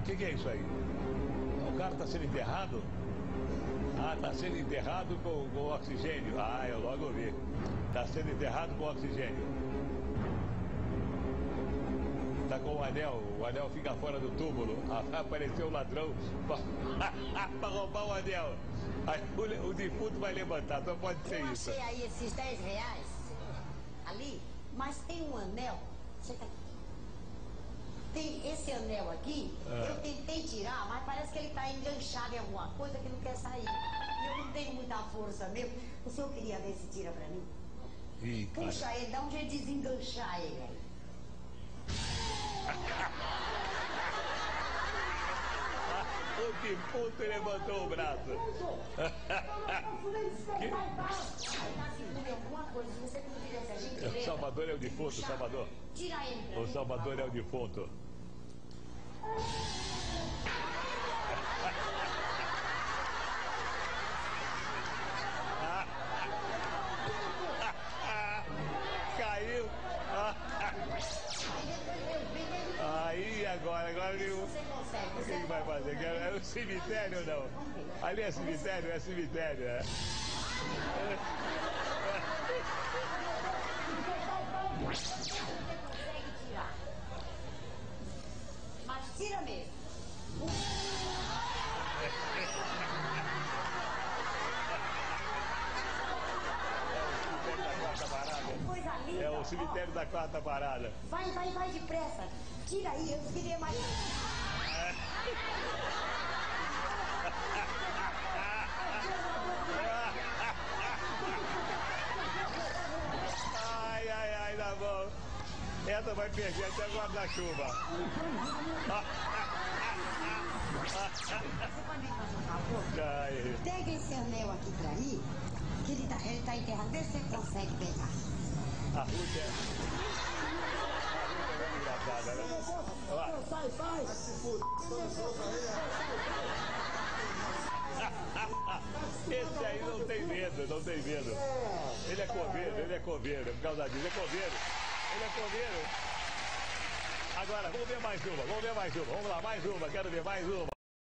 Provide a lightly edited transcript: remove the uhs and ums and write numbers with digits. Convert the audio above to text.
que é isso aí? O cara está sendo enterrado? Ah, está sendo enterrado com oxigênio. Ah, eu logo vi. Está sendo enterrado com oxigênio. Está com o anel fica fora do túmulo. Apareceu o ladrão para roubar o anel. Aí o defunto vai levantar, só pode ser isso. Eu achei aí esses 10 reais ali, mas tem um anel. Tem esse anel aqui, eu tentei tirar, mas parece que ele está enganchado em alguma coisa que não quer sair. E eu não tenho muita força mesmo. O senhor queria ver se tira pra mim? Ih, puxa ele, dá um jeito de desenganchar ele aí. O defunto levantou o braço. O Salvador é o defunto, Salvador. Tira ele. O Salvador é o defunto. Caiu. Aí agora eu... O que vai fazer? É o cemitério ou não? Ali é cemitério, é cemitério, é. Você consegue tirar. Mas tira mesmo. Coisa linda. É o cemitério da quarta parada. Vai depressa. Tira aí, eu queria mais. Ai, tá bom. Essa vai perder até o guarda-chuva. Você pode me fazer um favor? Pega esse anel aqui pra mim, que ele tá enterrado. Vê se você consegue pegar. A Ruth é muito engraçada, né? Sai! Esse aí não tem medo. Ele é coveiro, por causa disso, ele é coveiro. Agora, vamos ver mais uma, vamos lá, mais uma, quero ver mais uma.